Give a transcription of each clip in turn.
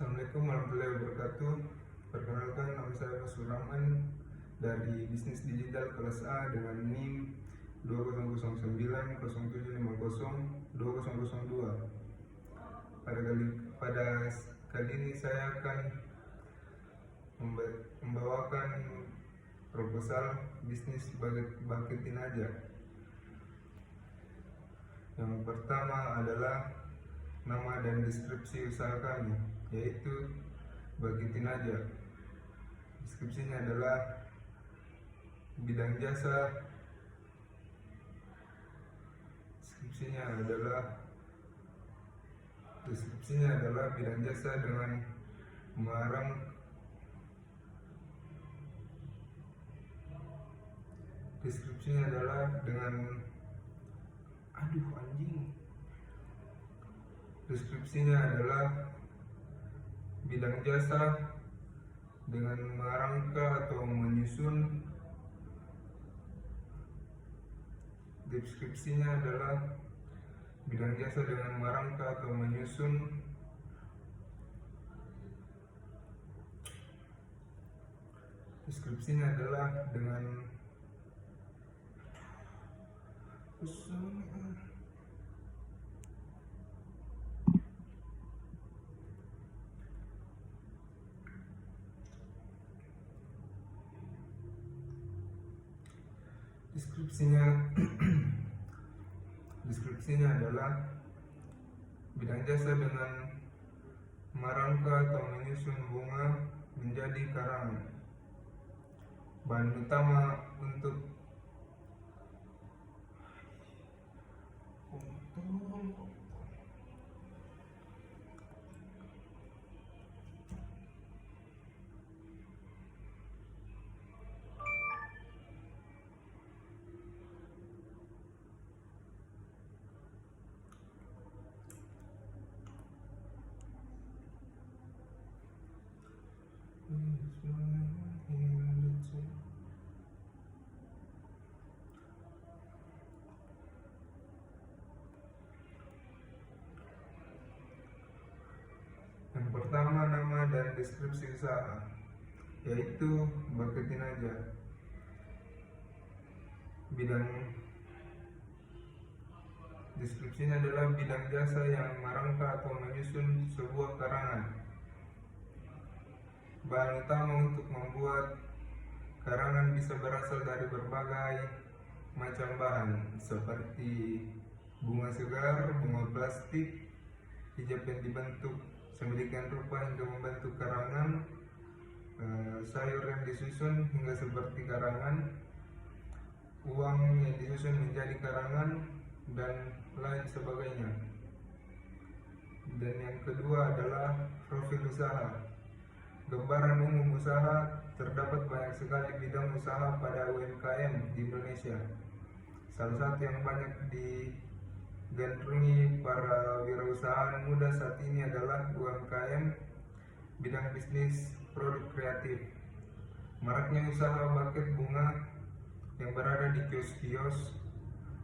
Assalamualaikum warahmatullahi wabarakatuh. Perkenalkan, nama saya Fasul Rahman dari Bisnis Digital kelas A dengan NIM 200907502002. Pada kali ini saya akan membawakan proposal bisnis Bangkitin Aja. Yang pertama adalah nama dan deskripsi usaha kami, yaitu Bangkitin Aja. Deskripsinya adalah bidang jasa. Deskripsinya adalah bidang jasa dengan melarang Deskripsinya adalah dengan Deskripsinya adalah bidang jasa dengan merangka atau menyusun. Deskripsinya adalah bidang jasa dengan merangka atau menyusun Deskripsinya adalah dengan Deskripsinya adalah bidang jasa dengan merangka atau menyusun bunga menjadi karangan. Bahan utama untuk yang pertama, nama dan deskripsi usaha, yaitu Bangkitin Aja. Deskripsinya adalah bidang jasa yang merangka atau menyusun sebuah karangan. Bahan utama untuk membuat karangan bisa berasal dari berbagai macam bahan, seperti bunga segar, bunga plastik, hijab yang dibentuk sedemikian rupa hingga membentuk karangan, sayur yang disusun hingga seperti karangan, uang yang disusun menjadi karangan, dan lain sebagainya. Dan yang kedua adalah profil usaha. Gambaran umum usaha. Terdapat banyak sekali bidang usaha pada UMKM di Indonesia. Salah satu yang banyak digandrungi para wirausahaan muda saat ini adalah UMKM, bidang bisnis produk kreatif. Maraknya usaha buket bunga yang berada di kios-kios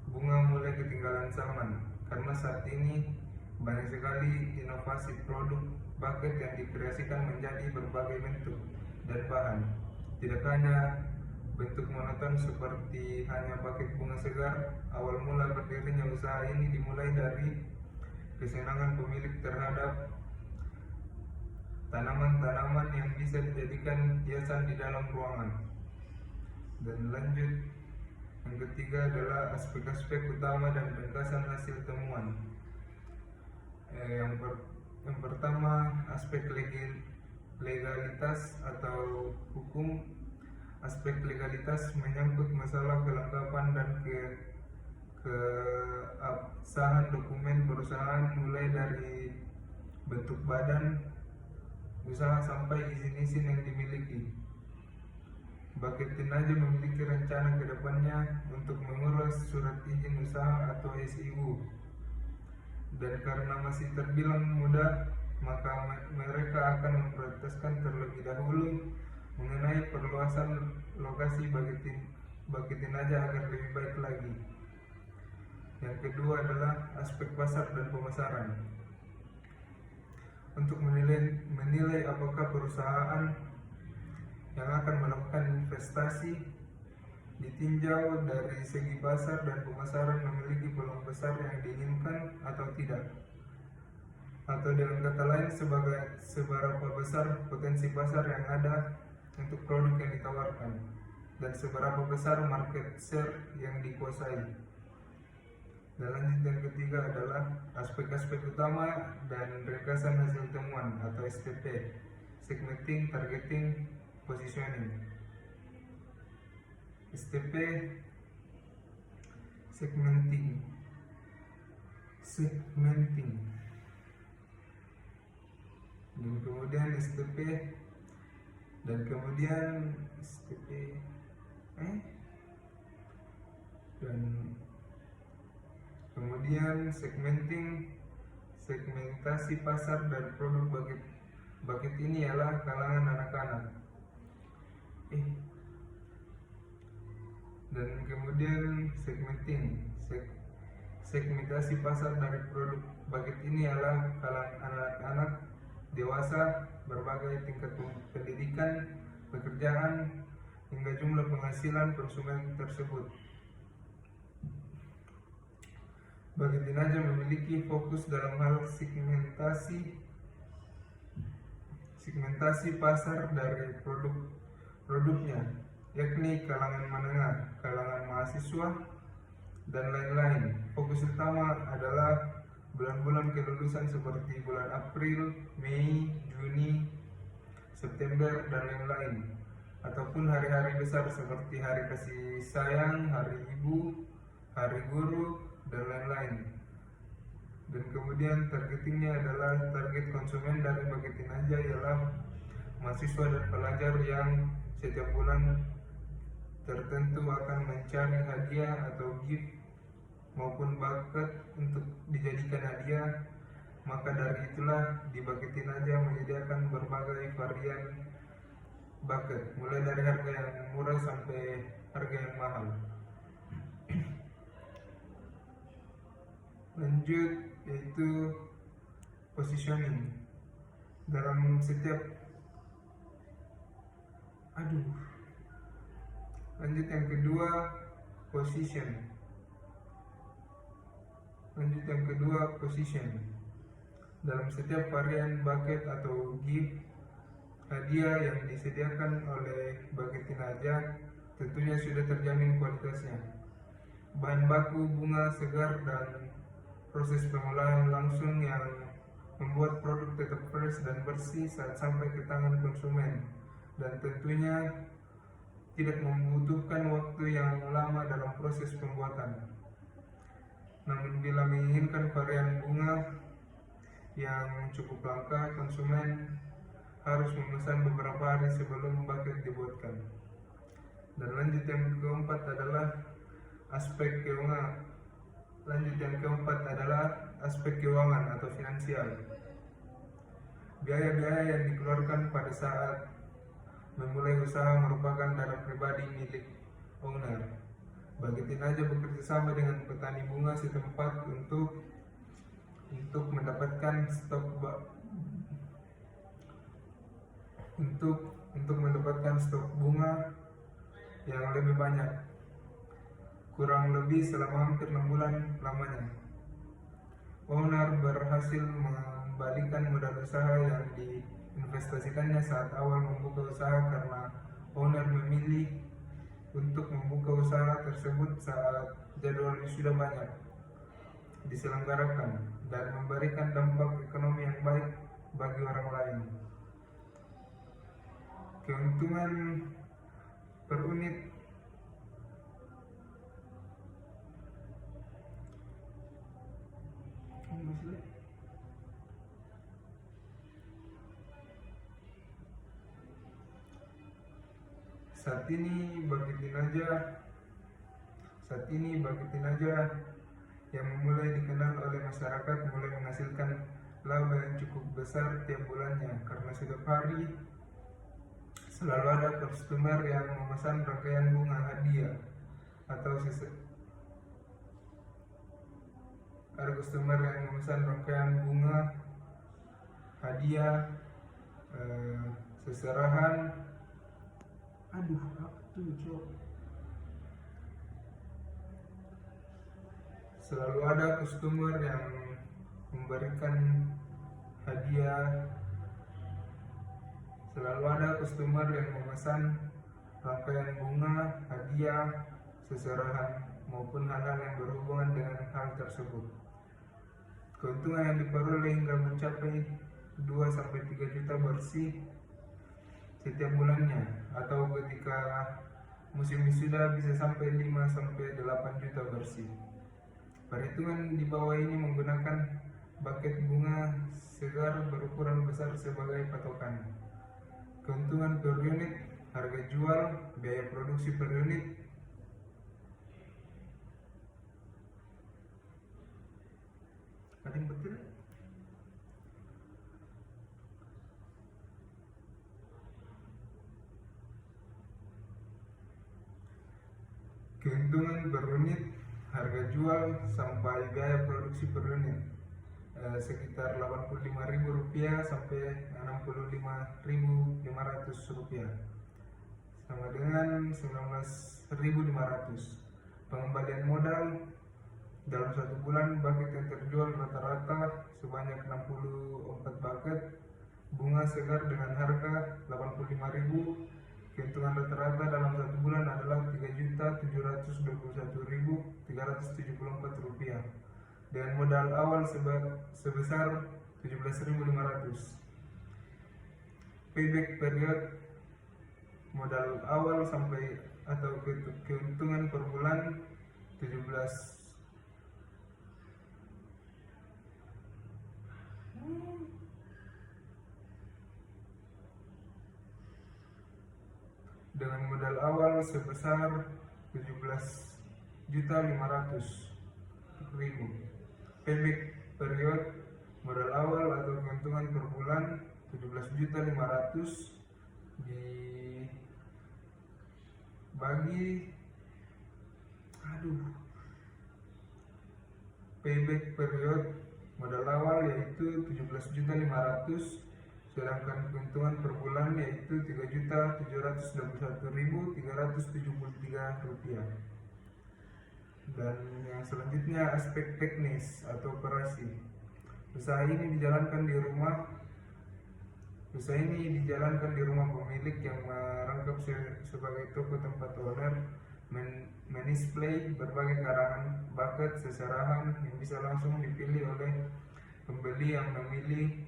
bunga mulai ketinggalan zaman, karena saat ini banyak sekali inovasi produk buket yang dikreasikan menjadi berbagai bentuk dan bahan. Tidak hanya bentuk monoton seperti hanya buket bunga segar. Awal mula berdirinya usaha ini dimulai dari kesenangan pemilik terhadap tanaman-tanaman yang bisa dijadikan hiasan di dalam ruangan. Dan lanjut, yang ketiga adalah aspek-aspek utama dan ringkasan hasil temuan. Yang pertama, aspek legalitas atau hukum. Aspek legalitas menyangkut masalah kelengkapan dan keabsahan dokumen perusahaan, mulai dari bentuk badan usaha sampai izin-izin yang dimiliki. Bangkitin Aja memiliki rencana ke depannya untuk mengurus surat izin usaha atau SIU. Dan karena masih terbilang muda, maka mereka akan memprioritaskan terlebih dahulu mengenai perluasan lokasi Bangkitin Aja agar lebih baik lagi. Yang kedua adalah aspek pasar dan pemasaran. untuk menilai apakah perusahaan yang akan melakukan investasi ditinjau dari segi pasar dan pemasaran memiliki peluang besar yang diinginkan atau tidak. Atau dengan kata lain, seberapa besar potensi pasar yang ada untuk produk yang ditawarkan dan seberapa besar market share yang dikuasai. Dan lanjut yang ketiga adalah aspek-aspek utama dan ringkasan hasil temuan atau STP, segmenting, targeting, positioning. STP, segmenting, dan kemudian STP, dan kemudian STP, dan kemudian segmenting, segmentasi pasar dan produk bucket ini ialah kalangan anak-anak. Dan kemudian segmentasi pasar dari produk bucket ini adalah kalangan anak-anak dewasa, berbagai tingkat pendidikan, pekerjaan, hingga jumlah penghasilan konsumen tersebut. Bucket Tinaja memiliki fokus dalam hal segmentasi pasar dari produknya, yakni kalangan menengah, kalangan mahasiswa, dan lain-lain. Fokus utama adalah bulan-bulan kelulusan seperti bulan April, Mei, Juni, September, dan lain-lain, ataupun hari-hari besar seperti hari kasih sayang, hari ibu, hari guru, dan lain-lain. Dan kemudian targetingnya adalah target konsumen dari Bucket Tinaja ialah mahasiswa dan pelajar yang setiap bulan tertentu akan mencari hadiah atau gift maupun bucket untuk dijadikan hadiah. Maka dari itulah di Bucket Tinaja menyediakan berbagai varian bucket, mulai dari harga yang murah sampai harga yang mahal. Lanjut, yaitu positioning. Dalam setiap lanjut yang kedua, position. Dalam setiap varian bucket atau gift hadiah yang disediakan oleh Bucket Tinaja tentunya sudah terjamin kualitasnya. Bahan baku, bunga segar, dan proses pengolahan langsung yang membuat produk tetap fresh dan bersih saat sampai ke tangan konsumen, dan tentunya tidak membutuhkan waktu yang lama dalam proses pembuatan. Namun bila menginginkan varian bunga yang cukup langka, konsumen harus memesan beberapa hari sebelum bucket dibuatkan. Dan lanjut yang keempat adalah aspek keuangan atau finansial. Biaya-biaya yang dikeluarkan pada saat memulai usaha merupakan dana pribadi milik owner. Bucket Tinaja bekerja sama dengan petani bunga setempat untuk mendapatkan stok bunga yang lebih banyak, kurang lebih selama hampir 6 bulan lamanya. Owner berhasil mengembalikan modal usaha yang diinvestasikannya saat awal membuka usaha karena owner memilih untuk membuka usaha tersebut saat jadwalnya sudah banyak diselenggarakan dan memberikan dampak ekonomi yang baik bagi orang lain. Keuntungan per unit saat ini Bucket Tinaja yang mulai dikenal oleh masyarakat mulai menghasilkan laba yang cukup besar tiap bulannya, karena setiap hari selalu ada customer yang memesan rangkaian bunga hadiah hadiah, seserahan. Aduh, apa tuh, Cok? Selalu ada customer yang memberikan hadiah, selalu ada customer yang memesan rangkaian bunga, hadiah, seserahan, maupun hal-hal yang berhubungan dengan hal tersebut. Keuntungan yang diperoleh hingga mencapai 2-3 juta bersih setiap bulannya, atau ketika musim wisuda bisa sampai 5-8 juta bersih. Perhitungan di bawah ini menggunakan buket bunga segar berukuran besar sebagai patokan. Keuntungan per unit, harga jual, biaya produksi per unit. Ada yang betul? Keuntungan per unit, harga jual sampai biaya produksi per unit sekitar Rp85.000 sampai Rp65.500, sama dengan 19.500. Pengembalian modal dalam 1 bulan, buket yang terjual rata-rata sebanyak 64 buket bunga segar dengan harga Rp85.000. Keuntungan rata-rata dalam 1 bulan adalah Rp3.721.374 dengan modal awal sebesar Rp17.500. Payback period, modal awal sampai atau keuntungan per bulan 17 dengan modal awal sebesar Rp17.500.000. Payback period, modal awal atau keuntungan per bulan 17.500 dibagi payback period, modal awal yaitu 17.500, sedangkan keuntungan per bulan yaitu Rp3.721.373. Dan yang selanjutnya, aspek teknis atau operasi. Usaha ini dijalankan di rumah pemilik yang merangkap sebagai toko tempat owner men-display berbagai karangan buket seserahan yang bisa langsung dipilih oleh pembeli yang membeli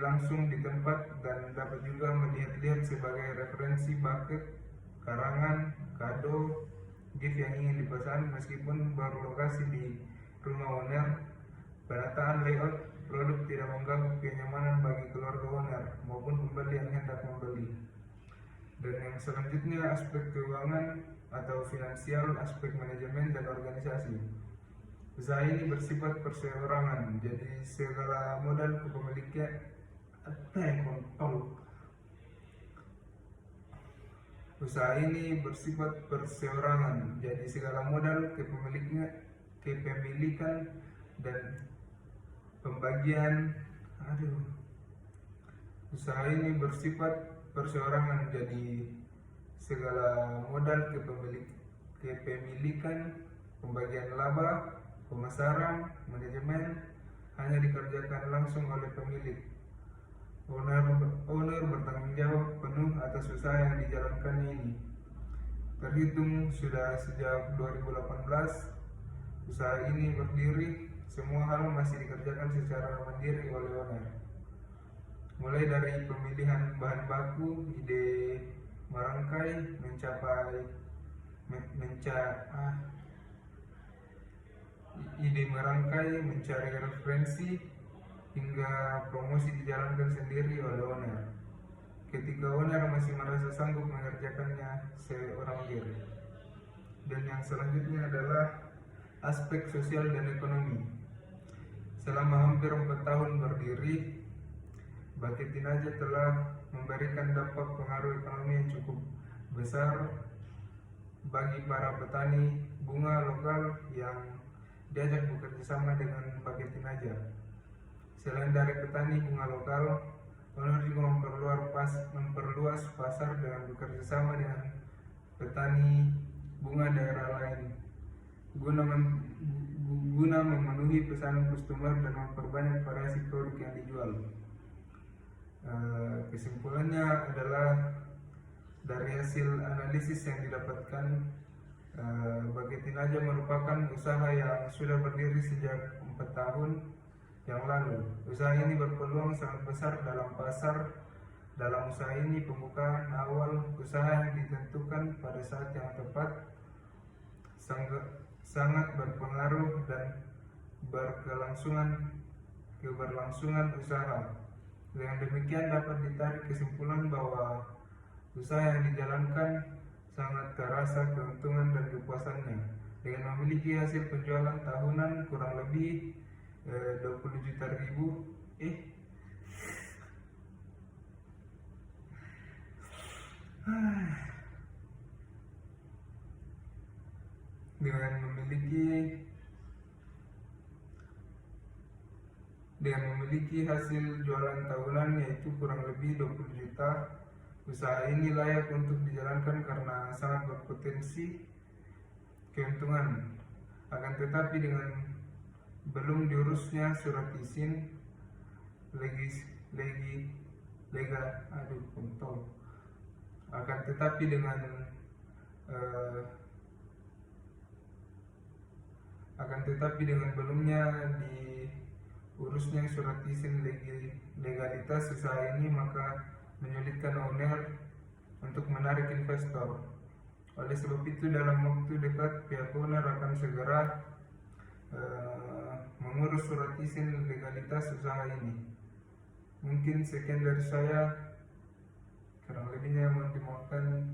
langsung di tempat, dan dapat juga melihat-lihat sebagai referensi buket, karangan, kado, gift yang ingin dipesan meskipun berlokasi di rumah owner. Penataan layout produk tidak mengganggu kenyamanan bagi keluarga owner maupun pembeli yang hendak membeli. Dan yang selanjutnya, aspek keuangan atau finansial, aspek manajemen dan organisasi. Usaha ini bersifat perseorangan, jadi segala modal kepemilikan Usaha ini bersifat perseorangan, jadi segala modal kepemilikan dan pembagian. Usaha ini bersifat perseorangan, jadi segala modal kepemilikan, pembagian laba, pemasaran, manajemen hanya dikerjakan langsung oleh pemilik. Owner bertanggung jawab penuh atas usaha yang dijalankan ini. Terhitung sudah sejak 2018 usaha ini berdiri, semua hal masih dikerjakan secara mandiri oleh owner. Mulai dari pemilihan bahan baku, ide merangkai, mencari referensi, hingga promosi dijalankan sendiri oleh owner ketika owner masih merasa sanggup mengerjakannya seorang diri. Dan yang selanjutnya adalah aspek sosial dan ekonomi. Selama hampir 4 tahun berdiri, Bucket Tinaja telah memberikan dampak pengaruh ekonomi yang cukup besar bagi para petani bunga lokal yang diajak bekerja sama dengan Bucket Tinaja. Selain dari petani bunga lokal, owner juga memperluas pasar dengan bekerja sama dengan petani bunga daerah lain guna memenuhi pesanan customer dan memperbanyak variasi produk yang dijual. Kesimpulannya adalah dari hasil analisis yang didapatkan, Baget Tinaja merupakan usaha yang sudah berdiri sejak 4 tahun yang lalu. Usaha ini berpeluang sangat besar dalam pasar. Dalam usaha ini, pembukaan awal usaha yang ditentukan pada saat yang tepat sangat berpengaruh dan keberlangsungan usaha. Dengan demikian dapat ditarik kesimpulan bahwa usaha yang dijalankan sangat terasa keuntungan dan kepuasannya. Dengan memiliki hasil penjualan tahunan kurang lebih 20 juta ribu dengan memiliki hasil jualan tahunan yaitu kurang lebih 20 juta, usaha ini layak untuk dijalankan karena sangat berpotensi keuntungan. Akan tetapi dengan belum diurusnya surat izin dengan belumnya diurusnya surat izin legalitas usaha ini, maka menyulitkan owner untuk menarik investor. Oleh sebab itu, dalam waktu dekat pihak owner akan segera mengurus surat izin legalitas usaha ini. Mungkin sekian dari saya, kurang lebihnya mohon dimaafkan.